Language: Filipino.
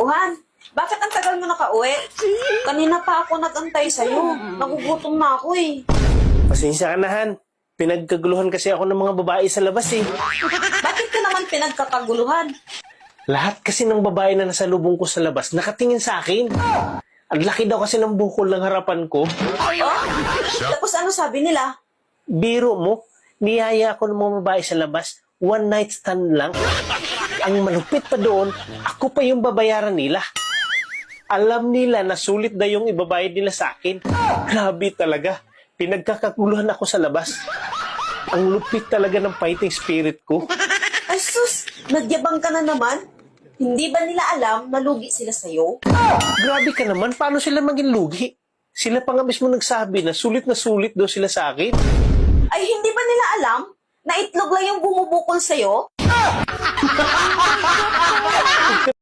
Han, bakit ang tagal mo nakauwi? Kanina pa ako nag-antay sa'yo. Nagugutom na ako eh. Pasensya ka na, Han. Pinagkaguluhan kasi ako ng mga babae sa labas eh. Bakit ka naman pinagkakaguluhan? Lahat kasi ng babae na nasa lubong ko sa labas nakatingin sa akin. Ang laki daw kasi ng bukol ng harapan ko. Oh? Tapos ano sabi nila? Biro mo, niyaya ako ng mga babae sa labas. One night stand lang. Ang malupit pa doon, ako pa yung babayaran nila. Alam nila na sulit na yung ibabayad nila sa akin. Grabe talaga. Pinagkakaguluhan ako sa labas. Ang lupit talaga ng fighting spirit ko. Ay sus, nagyabang ka na naman. Hindi ba nila alam na lugi sila sa'yo? Grabe ka naman, paano sila maging lugi? Sila pa nga mismo nagsabi na sulit daw sila sa akin. Ay hindi ba nila alam na itlog lang yung bumubukol sa'yo?